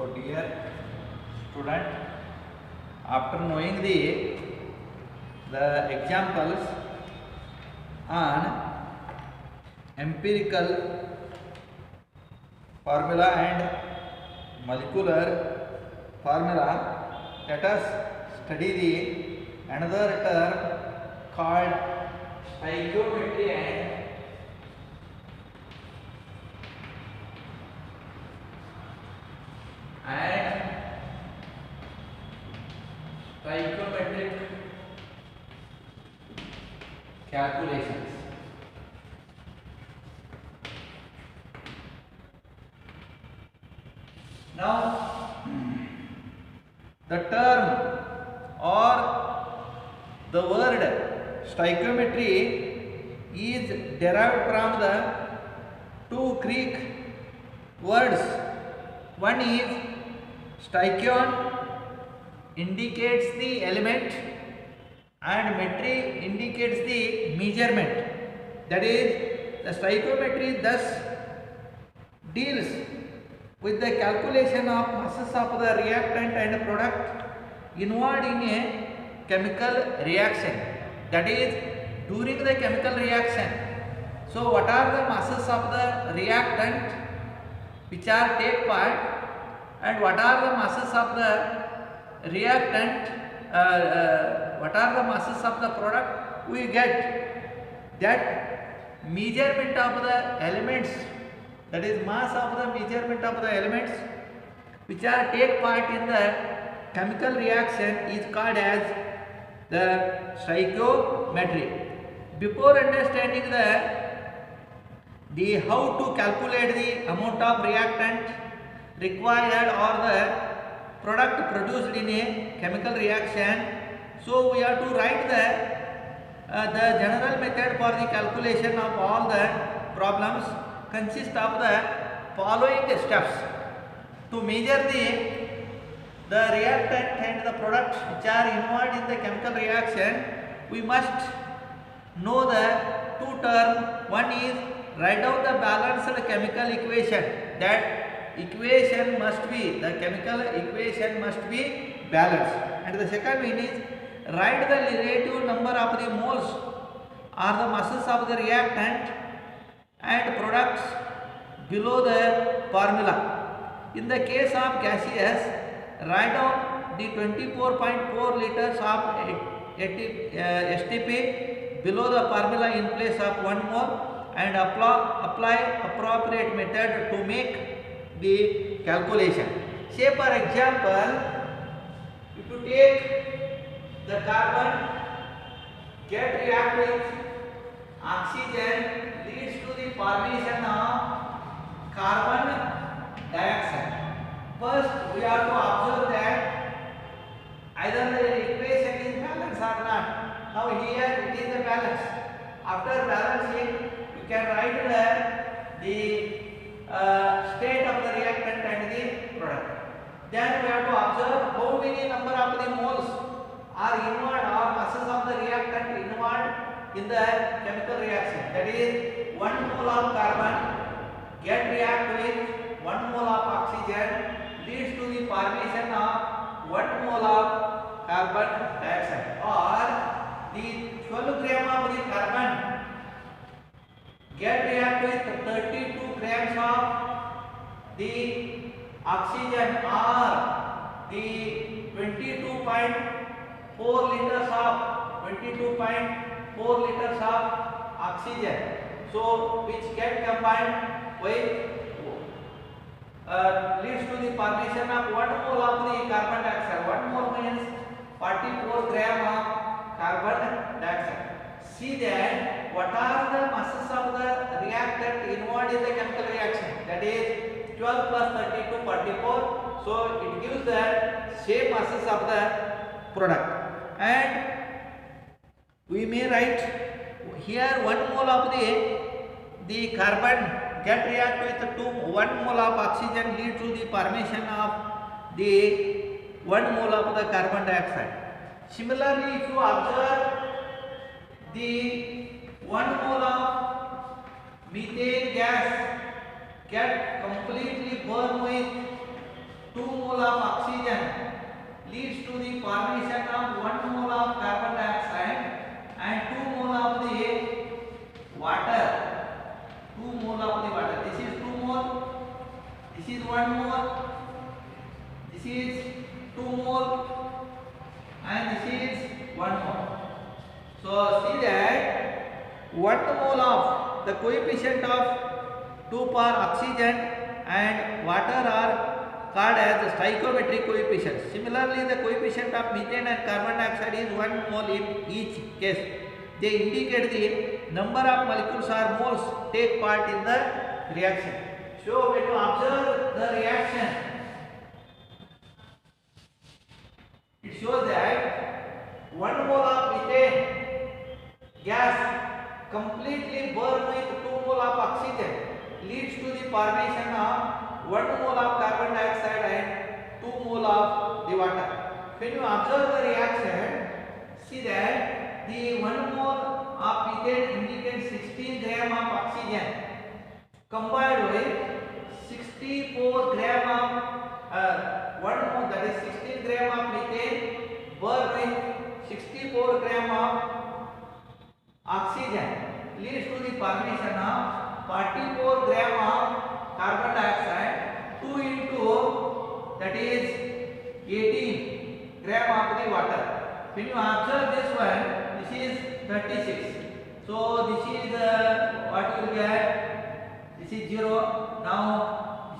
So dear student, after knowing the examples on empirical formula and molecular formula, let us study the another term called stoichiometry and stoichiometric calculations. Now, the term or the word stoichiometry is derived from the two Greek words. One is stoichion, indicates the element, and metry indicates the measurement. That is, the stoichiometry thus deals with the calculation of masses of the reactant and product involved in a chemical reaction. That is, during the chemical reaction. So, what are the masses of the reactant which are take part, and what are the masses of the reactant, what are the masses of the product we get. That measurement of the elements, that is mass of the measurement of the elements which are take part in the chemical reaction is called as the stoichiometry. Before understanding the how to calculate the amount of reactant required or the product produced in a chemical reaction, so we have to write the general method for the calculation of all the problems consist of the following steps. To measure the reactant and the products which are involved in the chemical reaction, we must know the two terms. One is write down the balanced chemical equation. That equation must be, the chemical equation must be balanced. And the second one is write the relative number of the moles or the masses of the reactant and products below the formula. In the case of gaseous, write down the 24.4 liters of STP below the formula in place of 1 mole, and apply appropriate method to make the calculation. Say for example, if you take the carbon, get react with oxygen, leads to the formation of carbon dioxide. First, we have to observe that either the equation is balanced or not. Now here it is a balance. After balancing, you can write the state of the reactant and the product. Then we have to observe how many number of the moles are involved or masses of the reactant involved in the chemical reaction. That is, 1 mole of carbon get react with 1 mole of oxygen, leads to the formation of 1 mole of carbon dioxide, or the 12 gram of the carbon get react with 32 grams of the oxygen, or the 22.4 liters of oxygen. So which get combined with leads to the formation of 1 mole of the carbon dioxide. 1 mole means 44 gram of carbon dioxide. See that what are the masses of the reactant involved in the chemical reaction. That is 12 plus 32, 44. So it gives the same masses of the product. And we may write here 1 mole of the carbon get react with 1 mole of oxygen, lead to the formation of the 1 mole of the carbon dioxide. Similarly, if you observe the 1 mole of methane gas get completely burned with 2 mole of oxygen leads to the formation of 1 mole of carbon dioxide and 2 mole of the water. 2 mole of the water. This is 2 mole. This is 1 mole. This is 2 mole. And this is 1 mole. So see that 1 mole of the coefficient of 2 for oxygen and water are called as the stoichiometric coefficients. Similarly, the coefficient of methane and carbon dioxide is 1 mole in each case. They indicate the number of molecules or moles take part in the reaction. So when you observe the reaction, it shows that 1 mole of methane gas completely burned with 2 mole of oxygen leads to the formation of 1 mole of carbon dioxide and 2 mole of the water. When you observe the reaction, see that the 1 mole of methane indicates 16 gram of oxygen combined with 64 gram of 1 mole, that is 16 gram of methane burned with 64 gram of oxygen leads to the formation of 44 gram of carbon dioxide, 2 into that is 18 gram of the water. When you observe this one, this is 36. So this is what you will get. This is 0. Now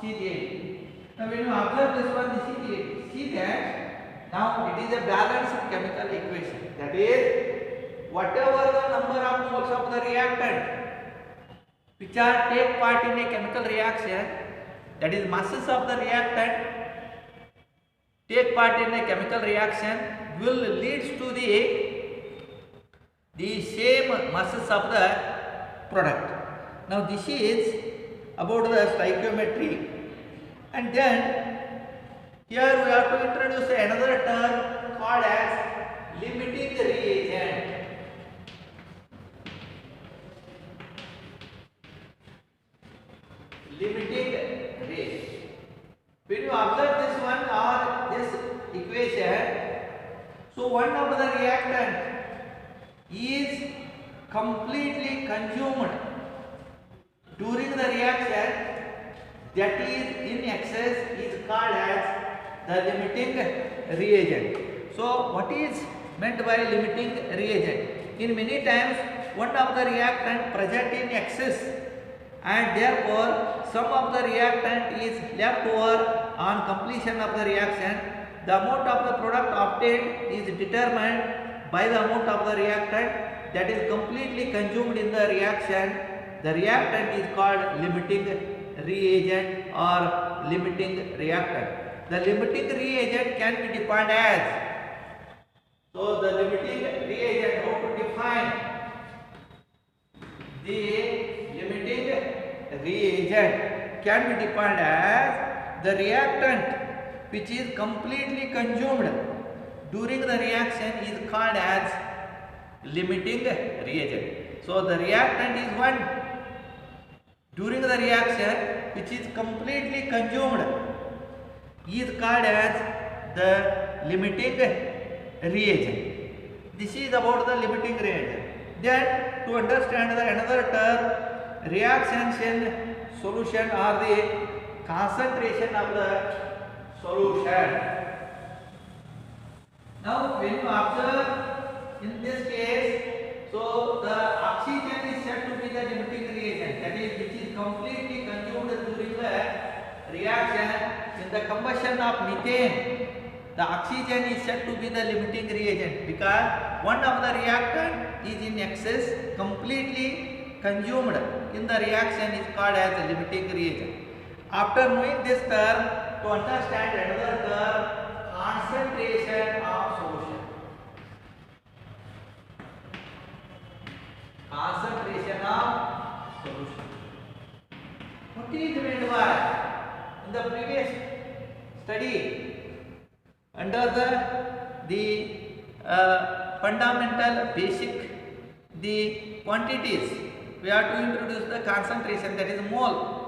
this is 8. Now when you observe this one, this is 8. See that now it is a balanced chemical equation. That is, whatever the number of moles of the reactant which are take part in a chemical reaction, that is masses of the reactant take part in a chemical reaction will leads to the same masses of the product. Now this is about the stoichiometry, and then here we have to introduce another term called as limiting reagent. Limiting reagent. When you observe this one or this equation, so one of the reactant is completely consumed during the reaction, that is in excess is called as the limiting reagent. So what is meant by limiting reagent? In many times one of the reactant present in excess, and therefore some of the reactant is left over on completion of the reaction. The amount of the product obtained is determined by the amount of the reactant that is completely consumed in the reaction. The reactant is called limiting reagent or limiting reactant. The limiting reagent can be defined as, so the limiting reagent, how to define the limiting reagent can be defined as the reactant which is completely consumed during the reaction is called as limiting reagent. So the reactant is one during the reaction which is completely consumed is called as the limiting reagent. This is about the limiting reagent. Then to understand the another term, reactions in solution or the concentration of the solution. Now when you observe in this case, so the oxygen is said to be the limiting reagent, that is which is completely consumed during the reaction. In the combustion of methane, the oxygen is said to be the limiting reagent because one of the reactant is in excess, completely consumed in the reaction is called as a limiting reagent. After knowing this term, to understand another term, concentration of solution. Concentration of solution. What is meant by? In the previous study, under the fundamental basic, the quantities, we have to introduce the concentration, that is mole.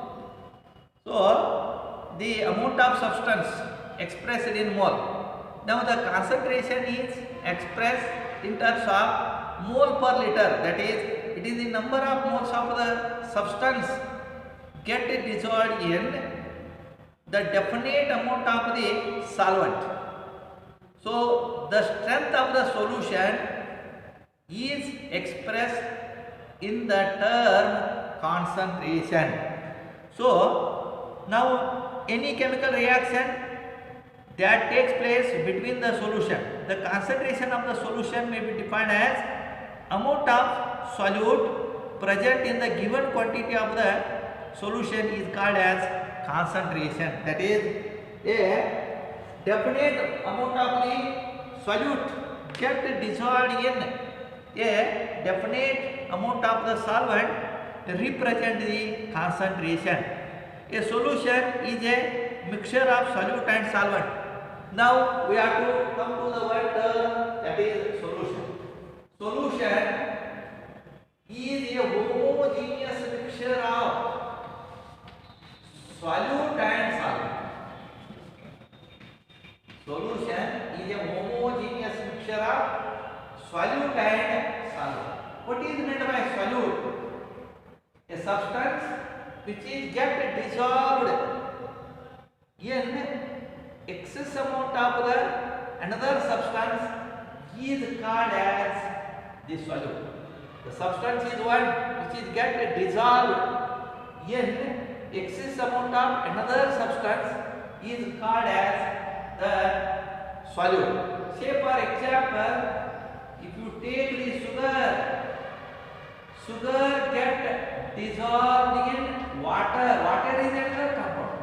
So the amount of substance expressed in mole. Now the concentration is expressed in terms of mole per liter, that is, it is the number of moles of the substance get dissolved in the definite amount of the solvent. So the strength of the solution is expressed in the term concentration. So now any chemical reaction that takes place between the solution, the concentration of the solution may be defined as amount of solute present in the given quantity of the solution is called as concentration. That is, a definite amount of the solute get dissolved in a definite amount of the solvent represent the concentration. A solution is a mixture of solute and solvent. Now we have to come to the word term, that is solution. Solution is a homogeneous mixture of solute and solvent. Solution is a homogeneous mixture of solute and solvent. What is meant by solute? A substance which is get dissolved in excess amount of the another substance is called as the solute. The substance is one which is get dissolved in excess amount of another substance is called as the solute. Say for example, if you take the sugar get dissolved in water. Water is another compound.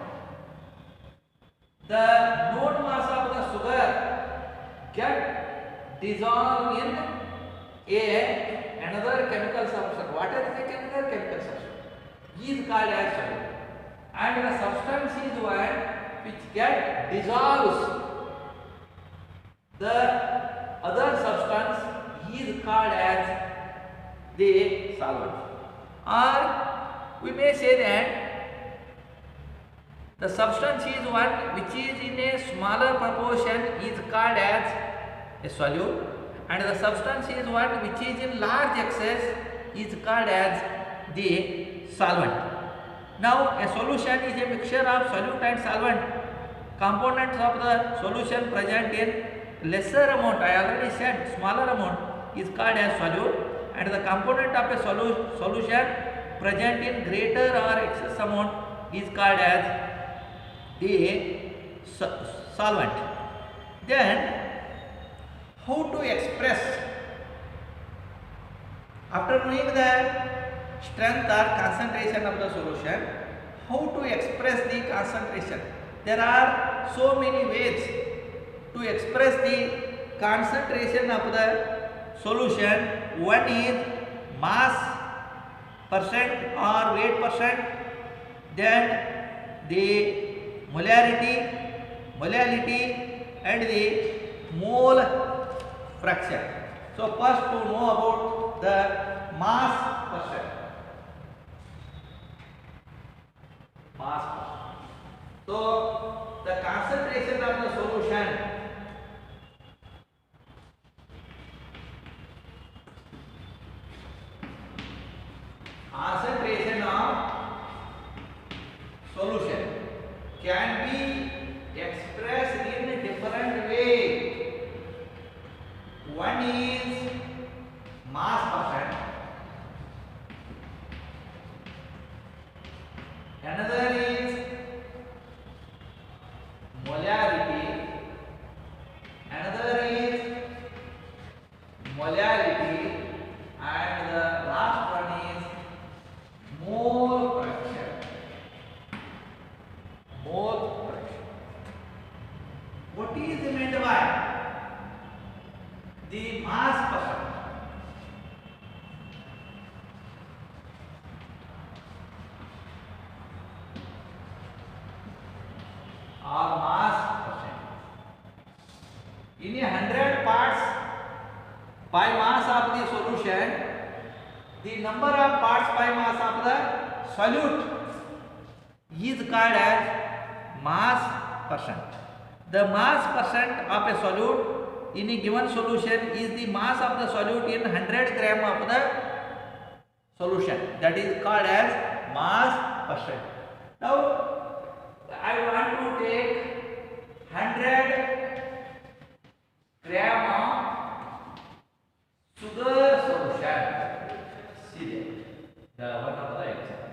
The known mass of the sugar get dissolved in another chemical substance. Water is a chemical substance. Is called as solute. And the substance is one which get dissolves the other substance is called as the solvent. Or we may say that the substance is one which is in a smaller proportion is called as a solute, and the substance is one which is in large excess is called as the solvent. Now a solution is a mixture of solute and solvent. Components of the solution present in lesser amount, I already said smaller amount, is called as solute, and the component of a solution present in greater or excess amount is called as the solvent. Then how to express, after knowing the strength or concentration of the solution, how to express the concentration? There are so many ways to express the concentration of the solution. One is mass percent or weight percent, then the molality and the mole fraction. So first to know about the mass percent. Mass percent. So the concentration of the solution can be expressed in different way. One is mass percent, another is molarity, another is molality, and the last one is mole fraction. Mole fraction. What is meant by the mass percent? Or mass percent. In 100 parts by mass of the solution, the number of parts by mass of the solute is called as mass percent. The mass percent of a solute in a given solution is the mass of the solute in 100 gram of the solution. That is called as mass percent. Now I want to take 100 gram of sugar solution. See there, the one of the example.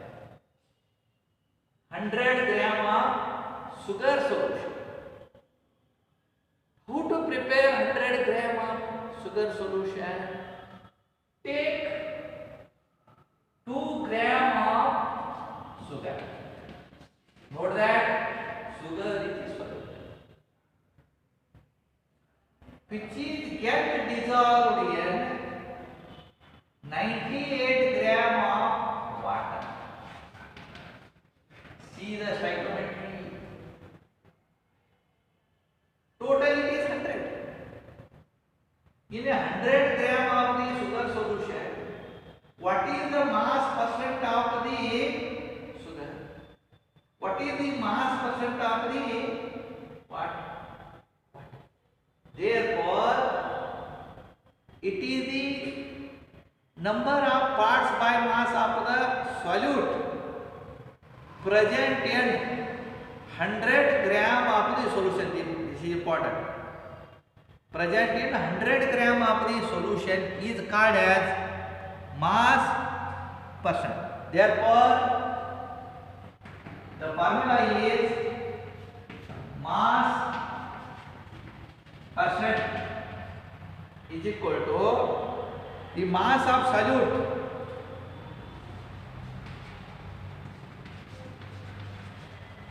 100 gram of sugar solution. How to prepare 100 gram of sugar solution? Take 2 gram of sugar. Note that sugar is soluble, which is get dissolved in 98 gram of water. See the stoichiometry. Total it is 100. In a 100 gram of the sugar solution, what is the mass percent of the sugar? What is the mass percent of the water? Therefore, it is the number of parts by mass of the solute present in 100 gram of the solution. This is important. Present in 100 gram of the solution is called as mass percent. Therefore, the formula is mass percent is equal to the mass of solute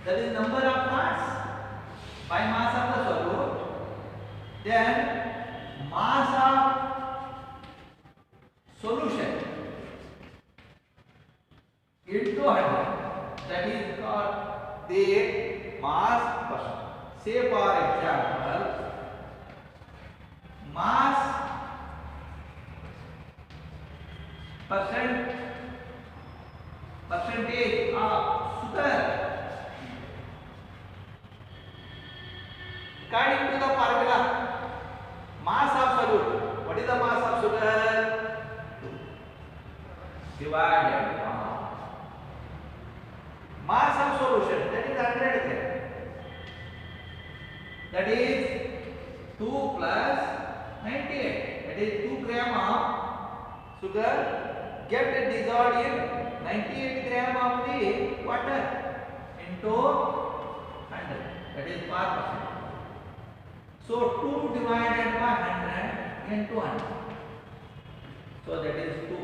that is number of parts by mass of the solute, then mass of solution into 100, that is called the mass percent. Say for example, mass percentage of sugar according to the formula mass of solute. What is the mass of sugar? Divided by mass of solution, that is 100 gram. That is 2 plus 98. That is 2 gram of sugar get dissolved in 98 gram of the water into 100. That is 5%. So 2 divided by 100 into 100. So that is 2%.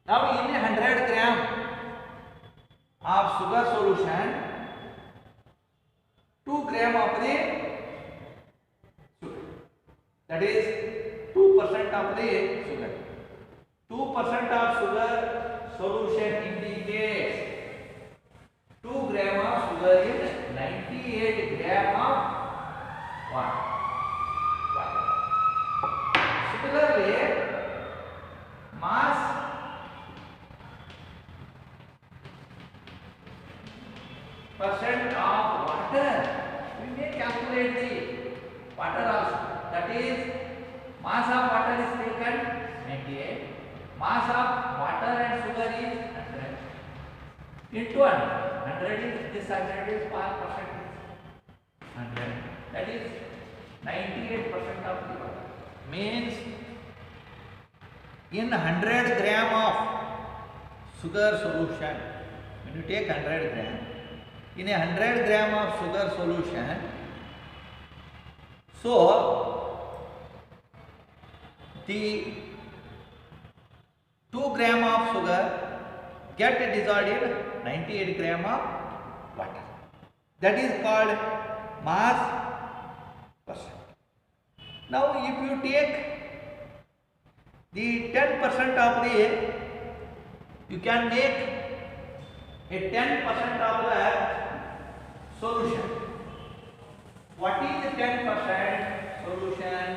Now in a 100 gram of sugar solution, 2 gram of the sugar. That is 2% of the sugar. 2% of sugar solution indicates 2 gram of sugar in 98 gram of water. Similarly, mass percent of water, we may calculate the water also. That is, mass of water is taken 98, mass of water and sugar is 100 into 100. 100 is this 100 is 5%, 100. That is 98% of the water. Means in 100 gram of sugar solution, when you take 100 gram, in a 100 gram of sugar solution, so the 2 gram of sugar get dissolved in 98 gram of water. That is called mass percent. Now if you take the 10% of the, you can make a 10% of the solution. What is the 10% solution?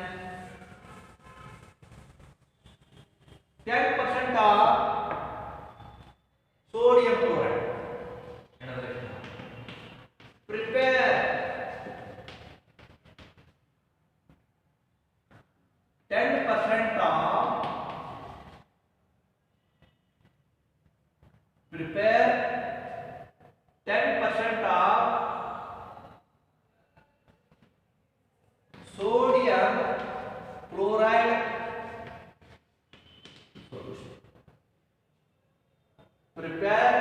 10% of sodium chloride. Another prepare